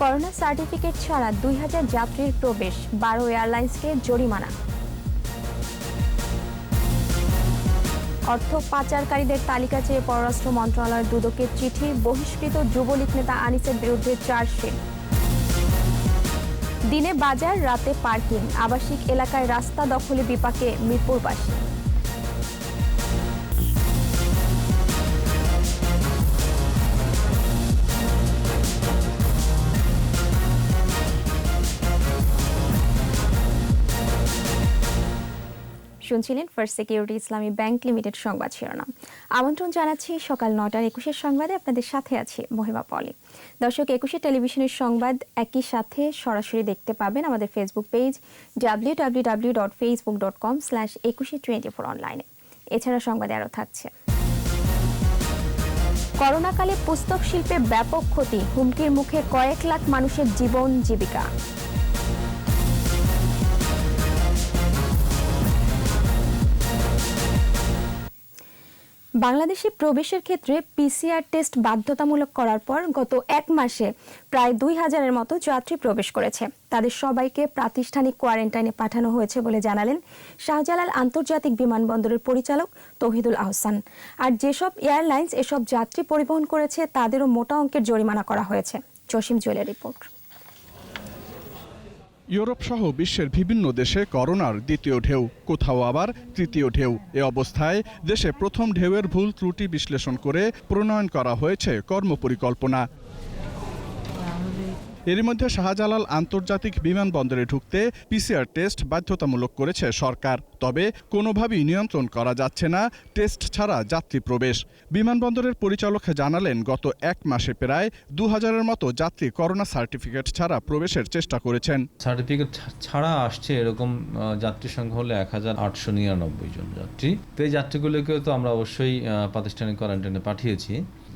Corona certificate ছাড়া 2000 যাত্রীর প্রবেশ, 12 এয়ারলাইন্সকে জরিমানা। অর্থ পাচারকারীদের তালিকা চেয়ে পররাষ্ট্র মন্ত্রণালয়ের দুদকের চিঠি, বহিষ্কৃত যুবলীগ নেতা আনিসের বিরুদ্ধে চার্জশিট। দিনে বাজার, রাতে পার্কিং, আবাসিক এলাকায় রাস্তা দখলে বিপাকে মিরপুরবাসী। শুনছিলেন ফার্স্ট সিকিউরিটি ইসলামী ব্যাংক লিমিটেড সংবাদ শিরোনাম। আমন্ত্রণ জানাচ্ছি সকাল 9টার 21 সংবাদে। আপনাদের সাথে আছি মহিমা পলি। দর্শক, 21 টেলিভিশনের সংবাদ একই সাথে সরাসরি দেখতে পাবেন আমাদের ফেসবুক পেজ www.facebook.com/2124 অনলাইনে। এছাড়া সংবাদে আরও থাকছে: করোনাকালে পুস্তক শিল্পে ব্যাপক ক্ষতি, হুমকির মুখে কয়েক লাখ মানুষের জীবন জীবিকা। বাংলাদেশে প্রবেশের ক্ষেত্রে পিসিআর টেস্ট বাধ্যতামূলক করার পর গত এক মাসে প্রায় 2000-এর মতো যাত্রী প্রবেশ করেছে। তাদের সবাইকে প্রাতিষ্ঠানিক কোয়ারেন্টাইনে পাঠানো হয়েছে বলে জানালেন শাহজালাল আন্তর্জাতিক বিমানবন্দরের পরিচালক তৌহিদুল আহসান। আর যেসব এয়ারলাইন্স এসব যাত্রী পরিবহন করেছে তাদেরও মোটা অঙ্কের জরিমানা করা হয়েছে। জসিম জুয়েলের রিপোর্ট। ইউরোপ সহ বিশ্বের বিভিন্ন দেশে করোনার দ্বিতীয় ঢেউ, কোথাও আবার তৃতীয় ঢেউ। এ অবস্থায় দেশে প্রথম ঢেউয়ের ভুল ত্রুটি বিশ্লেষণ করে প্রণয়ন করা হয়েছে কর্মপরিকল্পনা। এরই মধ্যে শাহজালাল আন্তর্জাতিক বিমানবন্দরে ঢুকতে পিসিআর টেস্ট বাধ্যতামূলক করেছে সরকার। তবে কোনোভাবেই নিয়ন্ত্রণ করা যাচ্ছে না টেস্ট ছাড়া যাত্রী প্রবেশ। বিমানবন্দরের পরিচালক জানালেন, গত এক মাসে প্রায় 2000-এর মতো যাত্রী করোনা সার্টিফিকেট ছাড়া প্রবেশের চেষ্টা করেছেন। সার্টিফিকেট ছাড়া আসছে এরকম যাত্রীর সংখ্যা হলো 1899 জন যাত্রী। তো এই যাত্রীগুলোকেও তো আমরা অবশ্যই প্রাতিষ্ঠানিক কোয়ারেন্টাইনে পাঠিয়েছি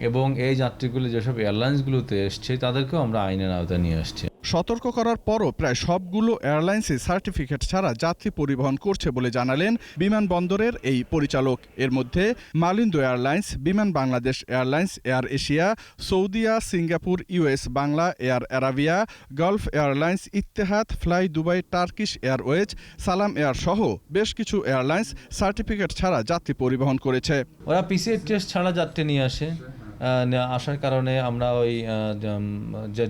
এবং এই যাত্রীগুলো যেসব এয়ারলাইন্সগুলোতে এসছে তাদেরকেও আমরা আইনের আওতায় নিয়ে আসছি। সতর্ক করার পরও প্রায় সবগুলো এয়ারলাইন্সই সার্টিফিকেট ছাড়া যাত্রী পরিবহন করছে বলে জানালেন বিমানবন্দরের এই পরিচালক। এর মধ্যে মালিন্দো এয়ারলাইন্স, বিমান Bangladesh airlines, air Asia, Saudia, Singapore, US Bangla, air Arabia, Gulf airlines, ইত্তেহাদ, fly Dubai, Turkish Airways, সালাম এয়ার সহ বেশ কিছু এয়ারলাইন্স সার্টিফিকেট ছাড়া যাত্রী পরিবহন করেছে। ওরা পিসিআর টেস্ট ছাড়া যাত্রী নিয়ে আসার কারণে আমরা ওই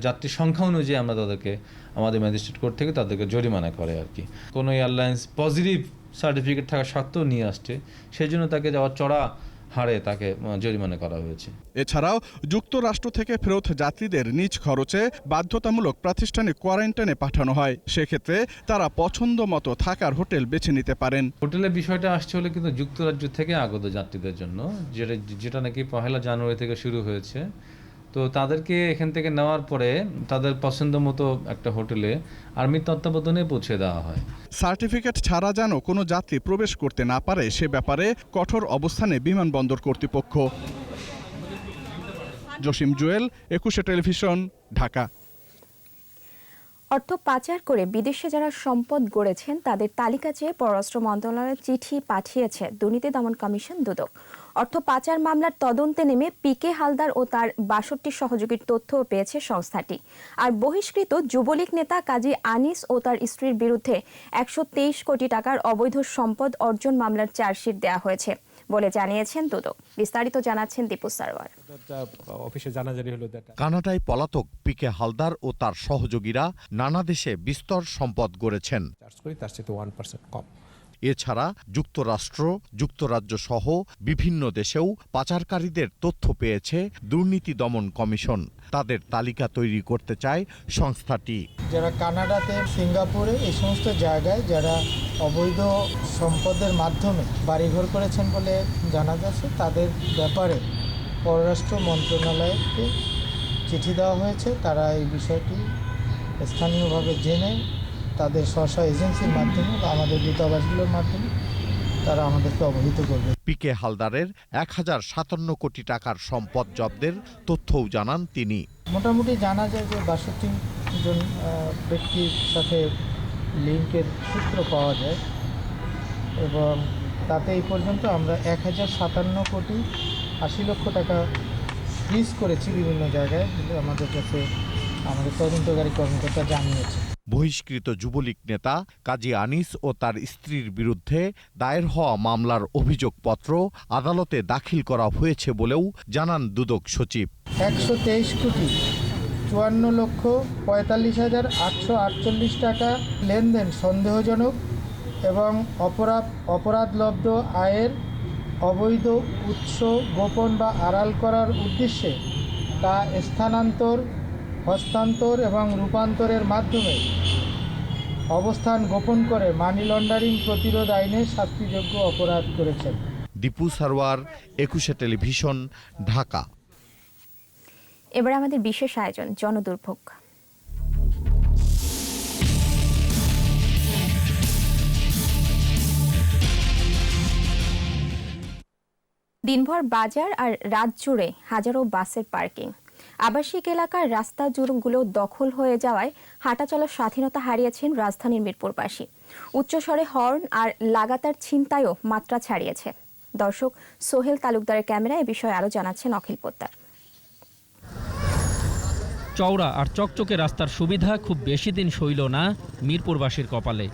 যাত্রী সংখ্যা অনুযায়ী আমরা তাদেরকে আমাদের ম্যাজিস্ট্রেট কোর্ট থেকে তাদেরকে জরিমানা করে আর কি। কোনো এয়ারলাইন্স পজিটিভ সার্টিফিকেট থাকা সত্ত্বেও নিয়ে আসছে, সেই জন্য তাকে যাওয়ার চড়া হারে তাকে জরিমানা করা হয়েছে। এছাড়াও যুক্তরাষ্ট্র থেকে ফেরত যাত্রীদের নিজ খরচে বাধ্যতামূলক প্রাতিষ্ঠানিক কোয়ারেন্টাইনে পাঠানো হয়। সেক্ষেত্রে তারা পছন্দ মতো থাকার হোটেল বেছে নিতে পারেন। হোটেলের বিষয়টা আসছে হলে কিন্তু যুক্তরাজ্য থেকে আগত যাত্রীদের জন্য, যেটা নাকি 1 জানুয়ারি থেকে শুরু হয়েছে। তো তাদেরকে এখান থেকে নেওয়ার পরে তাদের পছন্দ মতো একটা হোটেলে আর্মির তত্ত্বাবধানে পৌঁছে দেওয়া হয়। সার্টিফিকেট ছাড়া যেন কোনো যাত্রী প্রবেশ করতে না পারে সে ব্যাপারে কঠোর অবস্থানে বিমানবন্দর কর্তৃপক্ষ। জসিম জুয়েল, 21 টেলিভিশন, ঢাকা। অর্থ পাচার করে বিদেশে যারা সম্পদ গড়েছেন তাদের তালিকা চেয়ে পররাষ্ট্র মন্ত্রণালয়ের চিঠি পাঠিয়েছে দুর্নীতি দমন কমিশন দুদক। অর্থ পাচার মামলার তদন্তে নেমে পিকে হালদার ও তার 62 সহযোগীর তথ্যও পেয়েছে সংস্থাটি। আর বহিষ্কৃত যুবলীগ নেতা কাজী আনিস ও তার স্ত্রীর বিরুদ্ধে 123 কোটি টাকার অবৈধ সম্পদ অর্জন মামলার চার্জশিট দেওয়া হয়েছে বলে জানিয়েছেন দুদক। বিস্তারিত জানাচ্ছেন দীপু সারওয়ার। কানাডায় পলাতক পিকে হালদার ও তার সহযোগীরা নানা দেশে বিস্তর সম্পদ গড়েছেন। এছাড়া যুক্তরাষ্ট্র, যুক্তরাজ্য সহ বিভিন্ন দেশেও পাচারকারীদের তথ্য পেয়েছে দুর্নীতি দমন কমিশন। তাদের তালিকা তৈরি করতে চায় সংস্থাটি। যারা কানাডাতে, সিঙ্গাপুরে এই সমস্ত জায়গায় যারা অবৈধ সম্পদের মাধ্যমে বাড়িঘর করেছেন বলে জানা যাচ্ছে, তাদের ব্যাপারে পররাষ্ট্র মন্ত্রণালয়কে চিঠি দেওয়া হয়েছে। তারা এই বিষয়টি স্থানীয়ভাবে জেনে তাদের স্ব এজেন্সির মাধ্যমে বা আমাদের দূতাবাসগুলোর মাধ্যমে তারা আমাদেরকে অবহিত করবে। পিকে হালদারের 1057 কোটি টাকার সম্পদ জব্দের তথ্যও জানান তিনি। মোটামুটি জানা যায় যে 62 জন ব্যক্তির সাথে লিঙ্কের সূত্র পাওয়া যায় এবং তাতে এই পর্যন্ত আমরা 1057 কোটি 80 লক্ষ টাকা ফ্রিজ করেছি বিভিন্ন জায়গায়। আমাদের কাছে আমাদের তদন্তকারী কর্মকর্তা জানিয়েছে। বহিষ্কৃত যুবলীগ নেতা কাজী আনিস ও তার স্ত্রীর বিরুদ্ধে দায়ের হওয়া মামলার অভিযোগপত্র আদালতে দাখিল করা হয়েছে বলেও জানান দুদক সচিব। 123,54,45,848 টাকা লেনদেন সন্দেহজনক এবং অপরাধলব্ধ আয়ের অবৈধ উৎস গোপন বা আড়াল করার উদ্দেশ্যে তা স্থানান্তর, হস্তান্তর এবং রূপান্তরের মাধ্যমে অবস্থান গোপন করে মানি লন্ডারিং প্রতিরোধ আইনে শাস্তিযোগ্য অপরাধ করেছেন। দীপু সারওয়ার, 21 টেলিভিশন, ঢাকা। এবার আমাদের বিশেষ আয়োজন জনদুর্ভোগ। দিনভর বাজার আর রাত জুড়ে হাজারো বাসের পার্কিং। আবাসিক এলাকার রাস্তা জুড়গুলো দখল হয়ে যাওয়ায় হাঁটা চলার স্বাধীনতা হারিয়েছেন রাজধানীর মিরপুরবাসী। উচ্চস্বরে হর্ন আর লাগাতার ছিনতাইও মাত্রা ছাড়িয়েছে। দর্শক সোহেল তালুকদারের ক্যামেরায় এ বিষয়ে আরও জানাচ্ছেন অখিল পোদ্দার। চওড়া আর চকচকে রাস্তার সুবিধা খুব বেশি দিন সইল না মিরপুরবাসীর কপালে।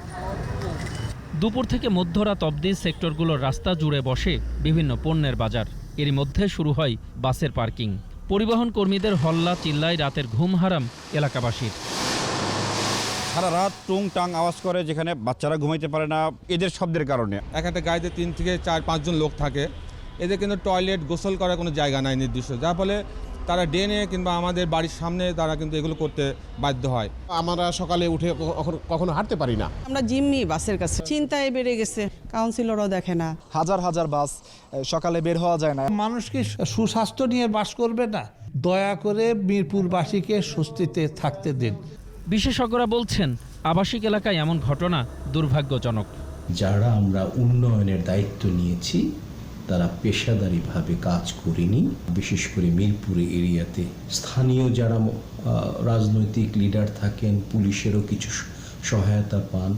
দুপুর থেকে মধ্যরাত অবধি সেক্টরগুলোর রাস্তা জুড়ে বসে বিভিন্ন পণ্যের বাজার। এরই মধ্যে শুরু হয় বাসের পার্কিং। পরিবহন কর্মীদের হল্লা চিল্লায় রাতের ঘুম হারাম এলাকাবাসীর। সারা রাত টুং টাং আওয়াজ করে, যেখানে বাচ্চারা ঘুমাইতে পারে না এদের শব্দের কারণে। এক একটা গাড়িতে 3 থেকে 4-5 জন লোক থাকে। এদের কিন্তু টয়লেট গোসল করার কোনো জায়গা নাই নির্দিষ্ট, যার ফলে তারা ড্রেনে কিংবা আমাদের বাড়ির সামনে তারা কিন্তু এগুলো করতে বাধ্য হয়। আমরা সকালে উঠে কখনো হাঁটতে পারি না। আমরা জিম্মি বাসের কাছে, চিন্তায় বেড়ে গেছে, কাউন্সিলরও দেখে না। হাজার হাজার বাস, সকালে বের হওয়া যায় না। মানুষকে সুস্বাস্থ্য নিয়ে বাস করবে না, দয়া করে মিরপুরবাসীকে স্বস্তিতে থাকতে দিন। বিশেষজ্ঞরা বলছেন আবাসিক এলাকায় এমন ঘটনা দুর্ভাগ্যজনক। যারা আমরা উন্নয়নের দায়িত্ব নিয়েছি তারা পেশাদারিভাবে কাজ করেনি। বিশেষ করে মিরপুরে এরিয়াতে স্থানীয় যারা রাজনৈতিক লিডার থাকেন, পুলিশেরও কিছু সহায়তা পান,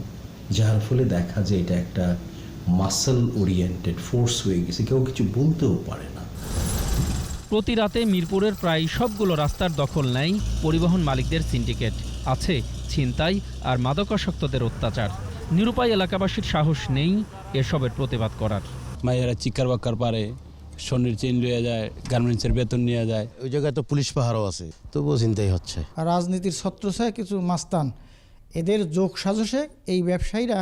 যার ফলে দেখা যায় এটা একটা মাসল ওরিয়েন্টেড ফোর্স হয়ে গেছে, কেউ কিছু বলতেও পারে না। প্রতি রাতে মিরপুরের প্রায় সবগুলো রাস্তার দখল নেয় পরিবহন মালিকদের সিন্ডিকেট। আছে ছিনতাই আর মাদকাসক্তদের অত্যাচার। নিরুপায় এলাকাবাসীর সাহস নেই এসবের প্রতিবাদ করার। মায়েরা চিৎকার বাক্কার পারে, স্বর্ণের চেন নিয়ে যায়, গার্মেন্টসের বেতন নিয়ে যায়। ওই জায়গায় তো পুলিশ পাহারাও আছে, তবুও চিন্তাই হচ্ছে। আর রাজনীতির ছত্রছায়ায় কিছু মাস্তান, এদের যোগ সাজসে এই ব্যবসায়ীরা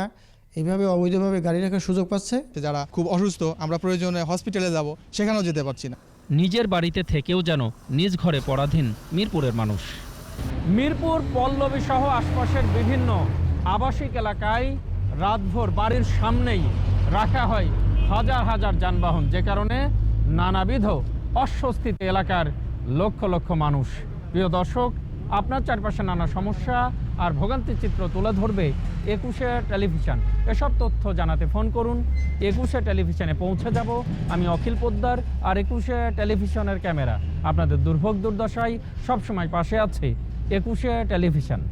এইভাবে অবৈধভাবে গাড়ি রাখার সুযোগ পাচ্ছে। যারা খুব অসুস্থ, আমরা প্রয়োজনে হসপিটালে যাব, সেখানেও যেতে পারছি না। নিজের বাড়িতে থেকেও যেন নিজ ঘরে পরাধীন মিরপুরের মানুষ। মিরপুর পল্লবী সহ আশপাশের বিভিন্ন আবাসিক এলাকায় রাতভর বাড়ির সামনেই রাখা হয় হাজার হাজার যানবাহন, যে কারণে নানাবিধ অস্বস্তিতে এলাকার লক্ষ লক্ষ মানুষ। প্রিয় দর্শক, আপনার চারপাশে নানা সমস্যা আর ভোগান্তির চিত্র তুলে ধরবে 21 টেলিভিশন। এসব তথ্য জানাতে ফোন করুন। 21 টেলিভিশনে পৌঁছে যাব আমি অখিল পোদ্দার আর 21 টেলিভিশনের ক্যামেরা আপনাদের দুর্ভোগ দুর্দশায় সবসময় পাশে আছে 21 টেলিভিশন।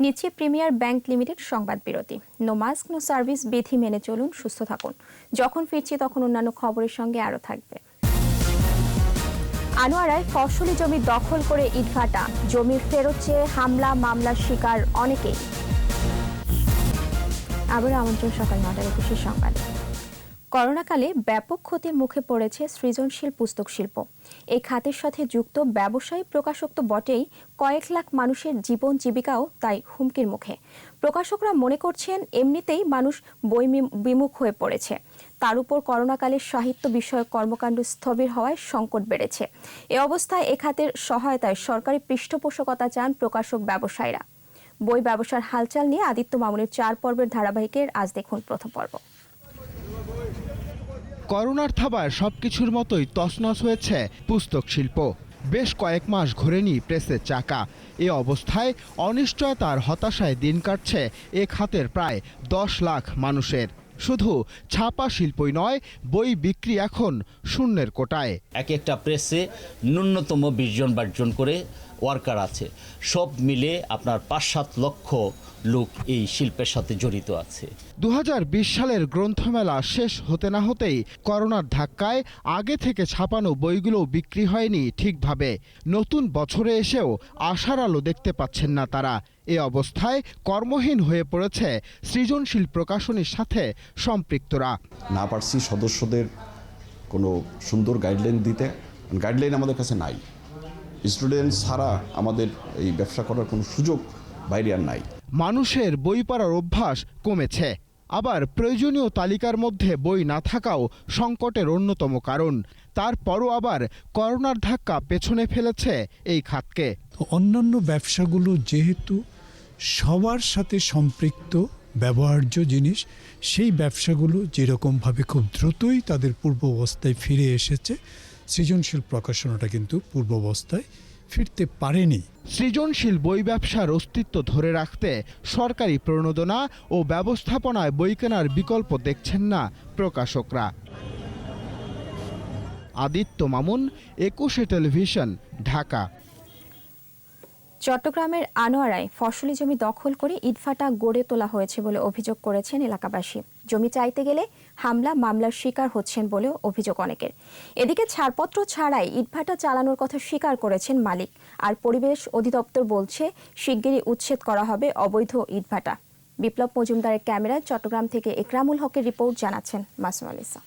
নিচে প্রিমিয়ার ব্যাংক লিমিটেড সংবাদ বিরতি। নো মাস্ক নো সার্ভিস বিধি মেনে চলুন, সুস্থ থাকুন। যখন ফিরছি তখন অন্যান্য খবরের সঙ্গে আরও থাকবে। আনোয়ারায় ফসলি জমি দখল করে ইটভাটা, জমির ফেরত চেয়ে হামলা মামলার শিকার অনেকেই। আবার আমন্ত্রণ সকাল 9টার 21 সংবাদ। করোনাকালে ব্যাপক ক্ষতির মুখে পড়েছে সৃজনশীল পুস্তক শিল্প। এই খাতের সাথে যুক্ত ব্যবসায়ী প্রকাশক তো বটেই, কয়েক লাখ মানুষের জীবন জীবিকাও তাই হুমকির মুখে। প্রকাশকরা মনে করছেন এমনিতেই মানুষ বই বিমুখ হয়ে পড়েছে, তার উপর করোনাকালে সাহিত্য বিষয়ক কর্মকাণ্ড স্থবির হওয়ায় সংকট বেড়েছে। এ অবস্থায় এ খাতের সহায়তায় সরকারি পৃষ্ঠপোষকতা চান প্রকাশক ব্যবসায়ীরা। বই ব্যবসার হালচাল নিয়ে আদিত্য মামুনের 4 পর্বের ধারাবাহিকের আজ দেখুন প্রথম পর্ব। করোনার থাবায় সবকিছুর মতোই তছনছ হয়েছে পুস্তক শিল্প। বেশ কয়েক মাস ঘোরেনি প্রেসের চাকা। এ অবস্থায় অনিশ্চয়তার হতাশায় দিন কাটছে এ খাতের প্রায় 10 লাখ মানুষের। শুধু ছাপা শিল্পই নয়, বই বিক্রি এখন শূন্যের কোটায়। এক একটা প্রেসে ন্যূনতম 20 জন 22 জন করে ওয়ার্কার আছে, সব মিলে আপনার 5-7 লক্ষ লোক এই শিল্পের সাথে জড়িত আছে। 2020 সালের গ্রন্থমেলা শেষ হতে না হতেই করোনার ধাক্কায় আগে থেকে ছাপানো বইগুলো বিক্রি হয়নি ঠিকভাবে। নতুন বছরে এসেও আশার আলো দেখতে পাচ্ছেন না তারা। এ অবস্থায় কর্মহীন হয়ে পড়েছে সৃজনশীল প্রকাশনীর সাথে সম্পৃক্তরা। না পারছি সদস্যদের কোনো সুন্দর গাইডলাইন দিতে, গাইডলাইন আমাদের কাছে নাই। স্টুডেন্ট ছাড়া আমাদের এই ব্যবসা করার কোনো সুযোগ বাইরে আর নাই। মানুষের বই পড়ার অভ্যাস কমেছে, আবার প্রয়োজনীয় তালিকার মধ্যে বই না থাকাও সংকটের অন্যতম কারণ। তারপরও আবার করোনার ধাক্কা পেছনে ফেলেছে এই খাতকে। অন্যান্য ব্যবসাগুলো যেহেতু সবার সাথে সম্পৃক্ত ব্যবহার্য জিনিস, সেই ব্যবসাগুলো যেরকমভাবে খুব দ্রুতই তাদের পূর্বাবস্থায় ফিরে এসেছে, সৃজনশীল প্রকাশনাটা কিন্তু পূর্বাবস্থায় ফিরতে পারেনি। সৃজনশীল বই ব্যবসার অস্তিত্ব ধরে রাখতে সরকারি প্রণোদনা ও ব্যবস্থাপনায় বই কেনার বিকল্প দেখছেন না প্রকাশকরা। আদিত্য মামুন, 21 টেলিভিশন, ঢাকা। চট্টগ্রামের আনোয়ারায় ফসলি জমি দখল করে ইটভাটা গড়ে তোলা হয়েছে বলে অভিযোগ করেছেন এলাকাবাসী। জমি চাইতে গেলে হামলা মামলার শিকার হচ্ছেন বলেও অভিযোগ অনেকের। এদিকে ছাড়পত্র ছাড়াই ইটভাটা চালানোর কথা স্বীকার করেছেন মালিক। আর পরিবেশ অধিদপ্তর বলছে শিগগিরই উচ্ছেদ করা হবে অবৈধ ইটভাটা। বিপ্লব মজুমদারের ক্যামেরায় চট্টগ্রাম থেকে একরামুল হকের রিপোর্ট, জানাচ্ছেন মাসুম আলিসা।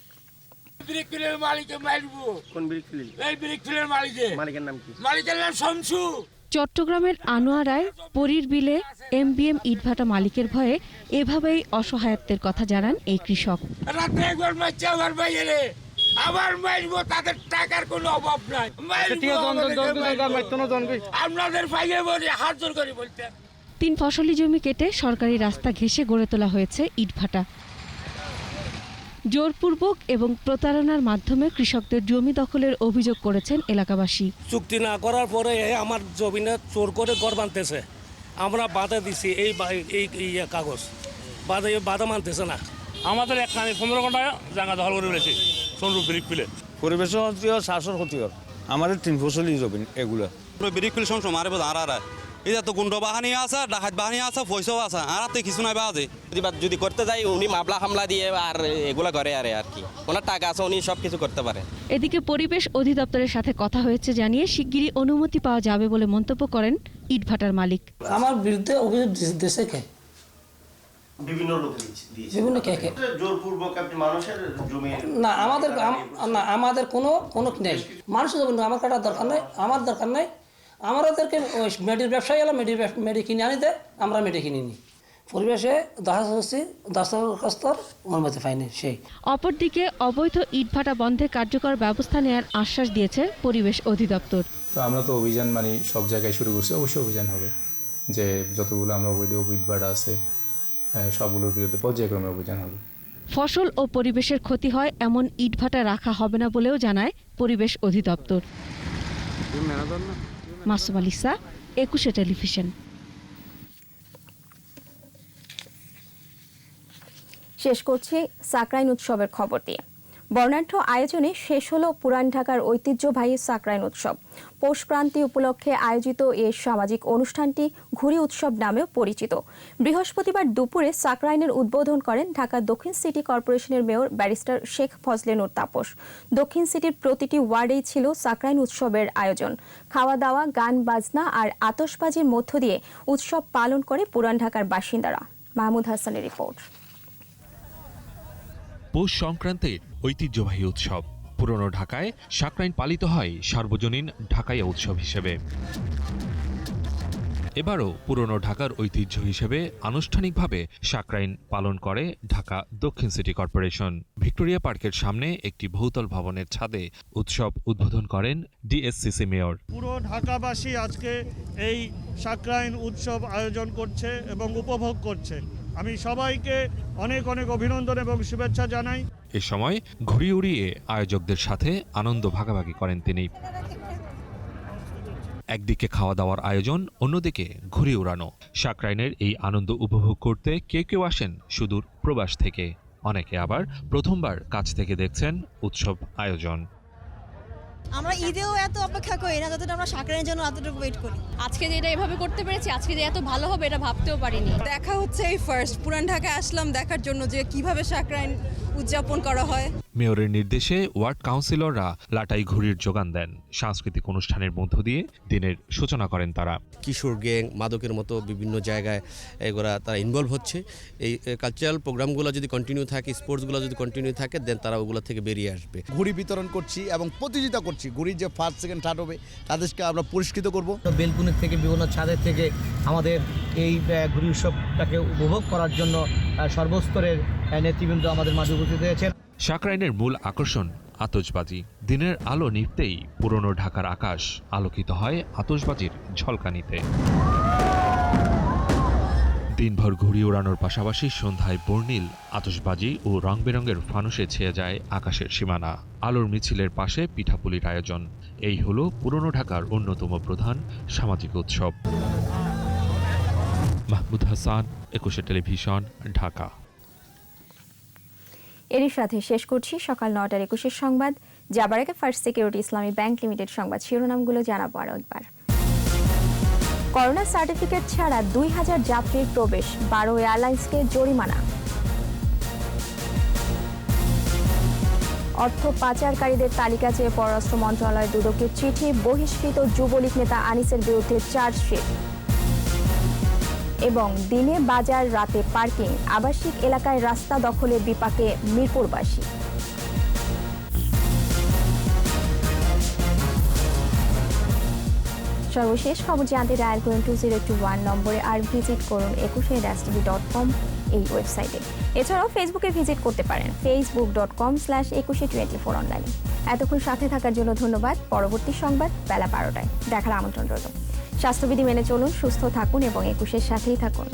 চট্টগ্রামের আনোয়ারায় পরীর বিলে এমবিএম ইটভাটা মালিকের ভয়ে এভাবেই অসহায়ত্বের কথা জানান এই কৃষক। আবার মারবো, তাদের টাকার কোনো অভাব নাই। আপনাদের পাইয়ে বলি হাত জোর করে বলতে। 3 ফসলি জমি কেটে সরকারি রাস্তা ঘেঁষে গড়ে তোলা হয়েছে ইটভাটা। জোরপূর্বক এবং প্রতারণার মাধ্যমে কৃষকদের জমি দখলের অভিযোগ করেছেন এলাকাবাসী। চুক্তি না করার পরে আমার জমিনে চোর করে ঘর বাঁধতেছে, আমরা বাধা দিছি এই কাগজ বাধা মানতেছে না। আমাদের এখানে 15 ঘন্টা জায়গা দখল করে রয়েছে সনরূপ ব্রিক পিলে। পরিবেশের ক্ষতিকর, শ্বাসের ক্ষতিকর। আমাদের 3 ফসলি জমি এগুলো ব্রিক পিল সময় মারে আর এটা তো গুন্ড বাহানি আছে, ডাকাত বাহানি আছে, পয়সাও আছে, আর তো কিছু নাই বাজে। যদি করতে যাই উনি মামলা হামলা দিয়ে আর এগুলা করে আর কি, ওনার টাকা আছে, উনি সব কিছু করতে পারে। এদিকে পরিবেশ অধিদপ্তরের সাথে কথা হয়েছে জানিয়ে শিগগিরই অনুমতি পাওয়া যাবে বলে মন্তব্য করেন ইটভাটার মালিক। আমার বিরুদ্ধে অভিযোগ দিয়েছে কে? বিভিন্ন লোক দিয়েছে। বিভিন্ন কে? জোরপূর্বক আপনি মানুষের জমি না, আমাদের কোনো নেই। মানুষের জমি আমার কাটার দরকার নেই, আমার দরকার নেই। আমাদেরকে মেডির ব্যবসায়ী এলাম, মেডি কিনে আনি দেয়, আমরা মেডি কিনে নিই। পরিবেশে দরখাস্তর অনুমতি পাইনি সেই। অপরদিকে অবৈধ ইটভাটা বন্ধে কার্যকর ব্যবস্থা নেওয়ার আশ্বাস দিয়েছে পরিবেশ অধিদপ্তর। তো আমরা তো অভিযান সব জায়গায় শুরু করছি, অবশ্যই অভিযান হবে, যে যতগুলো আমরা অবৈধ ইটভাটা আছে সবগুলোর বিরুদ্ধে পর্যায়ক্রমে অভিযান হবে। ফসল ও পরিবেশের ক্ষতি হয় এমন ইটভাটা রাখা হবে না বলেও জানায় পরিবেশ অধিদপ্তর। মাসুম আলিসা, 21 টেলিভিশন। শেষ করছি সাকরাইন উৎসবের খবর দিয়ে। বর্ণাঢ্য আয়োজনে শেষ হলো পুরান ঢাকার ঐতিহ্যবাহী সাকরাইন উৎসব। পৌষ প্রান্তি উপলক্ষে আয়োজিত এই সামাজিক অনুষ্ঠানটি ঘুড়ি উৎসব নামেও পরিচিত। বৃহস্পতিবার দুপুরে সাকরাইনের উদ্বোধন করেন ঢাকা দক্ষিণ সিটি কর্পোরেশনের মেয়র ব্যারিস্টার শেখ ফজলে নূর তাপস। দক্ষিণ সিটির প্রতিটি ওয়ার্ডেই ছিল সাকরাইন উৎসবের আয়োজন। খাওয়া দাওয়া, গান বাজনা আর আতশবাজির মধ্য দিয়ে উৎসব পালন করে পুরান ঢাকার বাসিন্দারা। মাহমুদ হাসানের রিপোর্ট। পৌষ সংক্রান্তির ঐতিহ্যবাহী উৎসব পুরনো ঢাকায় সাকরাইন পালিত হয় সার্বজনীন ঢাকাইয়া উৎসব হিসেবে। এবারও পুরনো ঢাকার ঐতিহ্য হিসেবে আনুষ্ঠানিকভাবে সাকরাইন পালন করে ঢাকা দক্ষিণ সিটি কর্পোরেশন। ভিক্টোরিয়া পার্কের সামনে একটি বহুতল ভবনের ছাদে উৎসব উদ্বোধন করেন ডিএসসিসি মেয়র। পুরো ঢাকাবাসী আজকে এই সাকরাইন উৎসব আয়োজন করছে এবং উপভোগ করছে। আমি সবাইকে অনেক অভিনন্দন এবং শুভেচ্ছা জানাই। এ সময় ঘুড়ি উড়িয়ে আয়োজকদের সাথে আনন্দ ভাগাভাগি করেন তিনি। একদিকে খাওয়া দাওয়ার আয়োজন, অন্যদিকে ঘুড়ি উড়ানো। সাকরাইনের এই আনন্দ উপভোগ করতে কেউ আসেন সুদূর প্রবাস থেকে, অনেকে আবার প্রথমবার কাছ থেকে দেখছেন উৎসব আয়োজন। আমরা ঈদেও এত অপেক্ষা করি না যতটা আমরা সাকরাইনের জন্য এতটুকু ওয়েট করি। আজকে যে এটা এভাবে করতে পেরেছি, আজকে যে এত ভালো হবে এটা ভাবতেও পারিনি। দেখা হচ্ছে এই ফার্স্ট পুরান ঢাকায় আসলাম দেখার জন্য যে কিভাবে সাকরাইন উদযাপন করা হয়। মেয়রের নির্দেশে ওয়ার্ড কাউন্সিলররা লাটাই ঘুড়ির যোগান দেন। সাংস্কৃতিক অনুষ্ঠানের মধ্য দিয়ে দিনের সূচনা করেন তারা। কিশোর গ্যাং, মাদকের মতো বিভিন্ন জায়গায় এগুলা তারা ইনভলভ হচ্ছে। এই কালচারাল প্রোগ্রামগুলো যদি কন্টিনিউ থাকে, স্পোর্টসগুলো যদি কন্টিনিউ থাকে, দেন তারা ওগুলো থেকে বেরিয়ে আসবে। ঘুড়ি বিতরণ করছি এবং প্রতিযোগিতা করছি। ঘুড়ির যে ফার্স্ট সেকেন্ড থার্ড হবে তাদেরকে আমরা পুরস্কৃত করব। বেলকুনির থেকে বিভিন্ন ছাদের থেকে আমাদের এই ঘুড়ি উৎসবটাকে উপভোগ করার জন্য সর্বস্তরের নেতৃবৃন্দ আমাদের মাঝে উপস্থিত হয়েছেন। সাকরাইনের মূল আকর্ষণ আতশবাজি। দিনের আলো নিভতেই পুরনো ঢাকার আকাশ আলোকিত হয় আতশবাজির ঝলকানিতে। দিনভর ঘুড়ি ওড়ানোর পাশাপাশি সন্ধ্যায় বর্ণিল আতশবাজি ও রং বেরঙের ফানুসে ছেয়ে যায় আকাশের সীমানা। আলোর মিছিলের পাশে পিঠাপুলির আয়োজন। এই হলো পুরনো ঢাকার অন্যতম প্রধান সামাজিক উৎসব। মাহমুদ হাসান, 21 টেলিভিশন, ঢাকা। এরই সাথে শেষ করছি সকাল 9টার 21 সংবাদ। যাবার আগে ফার্স্ট সিকিউরিটি ইসলামী ব্যাংক লিমিটেড সংবাদ শিরোনামগুলো জানাবো আরও একবার। করোনা সার্টিফিকেট ছাড়া 2000 যাত্রীর প্রবেশ, 12 এয়ারলাইন্সকে জরিমানা। অর্থ পাচারকারীদের তালিকা চেয়ে পররাষ্ট্র মন্ত্রণালয় দুদকের চিঠি, বহিষ্কৃত যুবলীগ নেতা আনিসের বিরুদ্ধে চার্জশিট। এবং দিনে বাজার, রাতে পার্কিং, আবাসিক এলাকায় রাস্তা দখলের বিপাকে মিরপুরবাসী। সর্বশেষ খবর জানতে ডায়াল করুন 2021 নম্বরে আর ভিজিট করুন 21tv.com এই ওয়েবসাইটে। এছাড়াও ফেসবুকে ভিজিট করতে পারেন facebook.com/2124 অনলাইনে। এতক্ষণ সাথে থাকার জন্য ধন্যবাদ। পরবর্তী সংবাদ বেলা 12টায় দেখার আমন্ত্রণ রইল। স্বাস্থ্যবিধি মেনে চলুন, সুস্থ থাকুন এবং 21-এর সাথেই থাকুন।